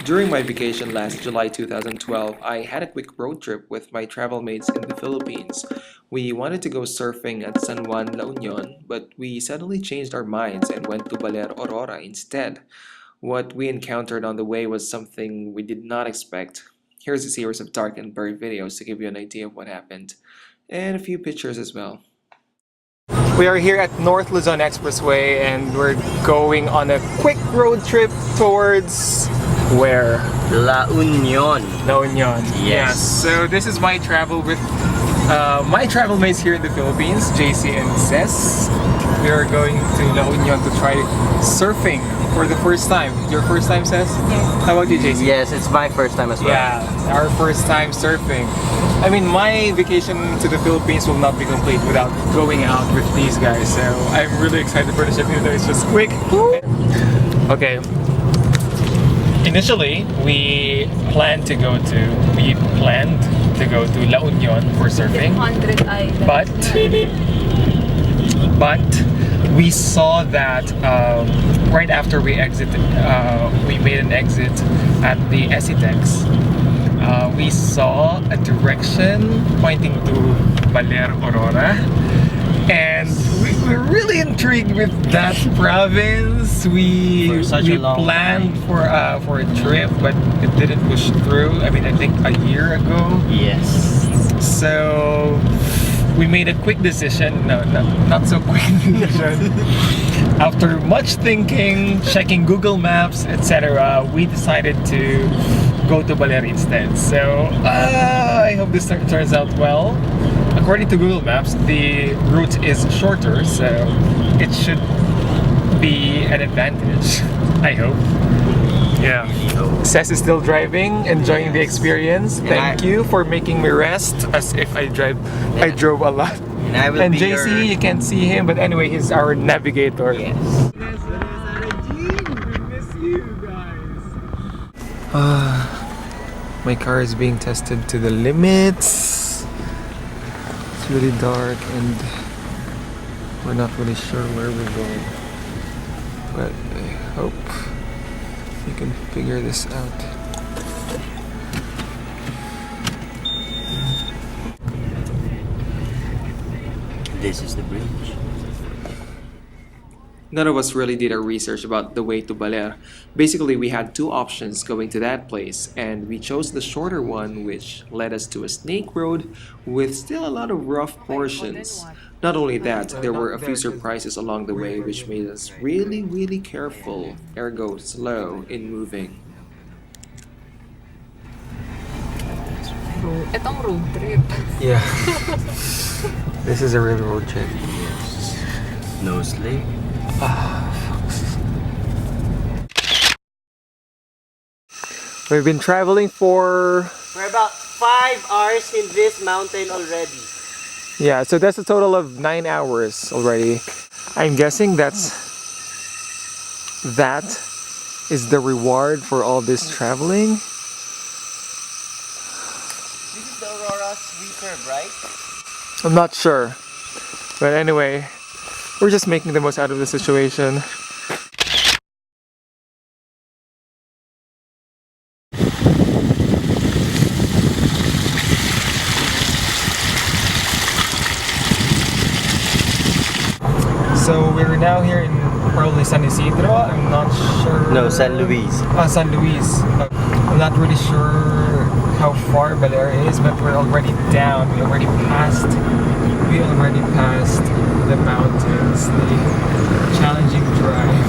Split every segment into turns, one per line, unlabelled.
During my vacation last July 2012, I had a quick road trip with my travel mates in the Philippines. We wanted to go surfing at San Juan, La Union, but we suddenly changed our minds and went to Baler, Aurora instead. What we encountered on the way was something we did not expect. Here's a series of dark and blurry videos to give you an idea of what happened, and a few pictures as well. We are here at North Luzon Expressway and we're going on a quick road trip towards where?
La Union.
La Union.
Yes.
So this is my travel with my travel mates here in the Philippines, JC and Ces. We are going to La Union to try surfing for the first time. Your first time, Ces?
Yes.
How about you, JC?
Yes, it's my first time as well.
Yeah, our first time surfing. I mean, my vacation to the Philippines will not be complete without going out with these guys. So I'm really excited for the trip, even though it's just quick. Okay. Initially, we planned to go to La Union for surfing.
100 Islands.
But we saw that right after we exited, we made an exit at the Esitex. We saw a direction pointing to Baler, Aurora, and we were really intrigued with that province. We planned for a trip, but it didn't push through. I mean, I think a year ago.
Yes.
So we made a quick decision. No, not so quick decision. After much thinking, checking Google Maps, etc., we decided to go to Baler instead. So I hope this turns out well. According to Google Maps, the route is shorter, so it should be an advantage. I hope. Yeah. Ces is still driving, enjoying the experience. Thank you for making me rest as if I drove a lot. And JC, you can't see him, but anyway, he's our navigator.
Yes.
My car is being tested to the limits. It's really dark and we're not really sure where we're going. But I hope we can figure this out.
This is the bridge.
None of us really did our research about the way to Baler. Basically, we had two options going to that place, and we chose the shorter one, which led us to a snake road with still a lot of rough portions. Not only that, there were a few surprises along the way which made us really careful, ergo slow in moving.
Itong road trip.
Yeah. This is a real road trip.
Yes. No sleep.
We've been traveling for...
We're about 5 hours in this mountain already.
Yeah, so that's a total of 9 hours already. I'm guessing that is the reward for all this traveling.
This is the Aurora's reserve, right?
I'm not sure. But anyway, we're just making the most out of the situation. So we're now here in probably San Isidro. I'm not sure.
No, San Luis.
San Luis. I'm not really sure how far Baler is, but we're already down. We already passed the mountains. The challenging drive.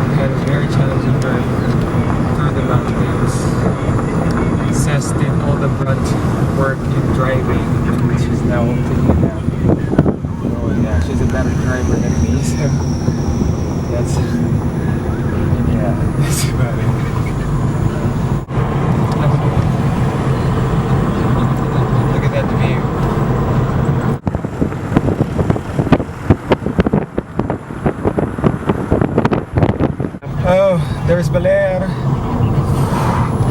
We had a very challenging drive through the mountains. Ces did all the brunt work in driving. She's now taking a nap. Oh yeah, she's a better driver than me, so that's about it. Look at that view. Oh, there's Baler.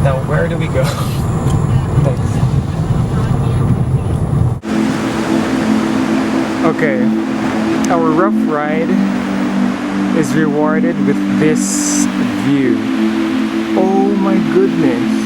Now where do we go? Okay, our rough ride is rewarded with this view. Oh my goodness.
goodness.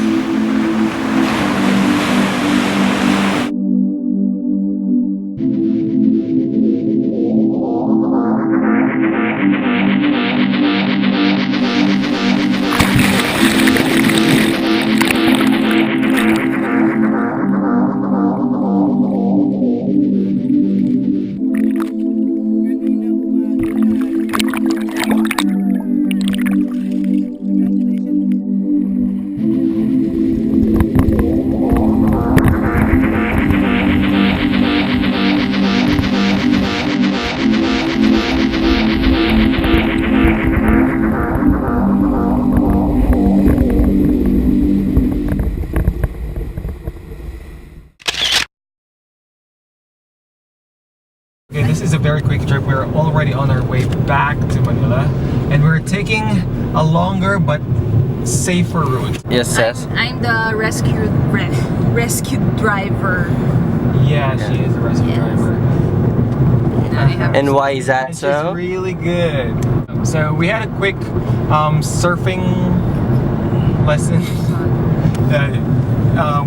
Okay, this is a very quick trip. We're already on our way back to Manila, and we're taking a longer but safer route.
Yes, Seth.
I'm the rescue driver.
Yeah, she is a rescue
Yes.
driver.
Now we have
And why is that
It's
so?
really good. So we had a quick surfing lesson.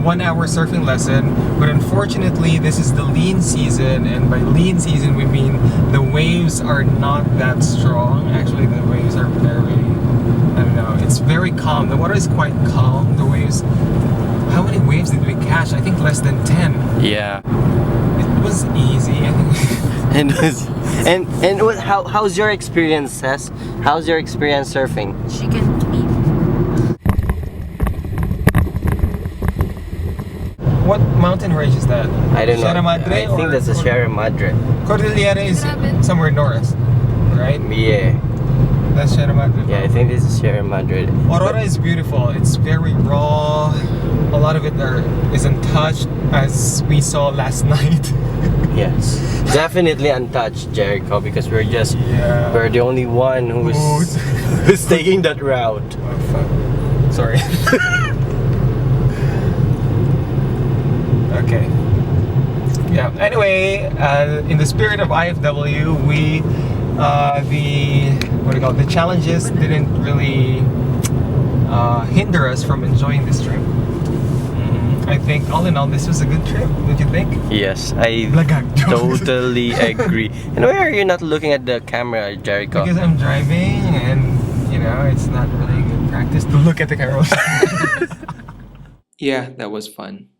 1 hour surfing lesson, but unfortunately this is the lean season, and by lean season we mean the waves are not that strong. Actually the waves are very, I don't know, it's very calm. The water is quite calm. The waves, how many waves did we catch? I think less than 10.
Yeah.
It was easy. I think
And how's your experience, Seth? How's your experience surfing?
chicken meat.
what mountain range is that?
I don't know.
Sierra Madre
I think
or
that's a Sierra Madre.
Cordillera is somewhere north, right?
Yeah.
That's Sierra Madre.
Yeah, I think this is Sierra Madre.
Aurora is beautiful. It's very raw. A lot of it is untouched, as we saw last night.
Yes. Definitely untouched, Jericho, because we're the only one who's taking that route.
Oh, fuck. Sorry. Okay. Yeah. Anyway, in the spirit of IFW, the challenges didn't really hinder us from enjoying this trip. I think all in all, this was a good trip. Don't you think?
Yes, I
Lagag.
totally agree. And why are you not looking at the camera, Jericho?
Because I'm driving, and it's not really good practice to look at the camera. Yeah, that was fun.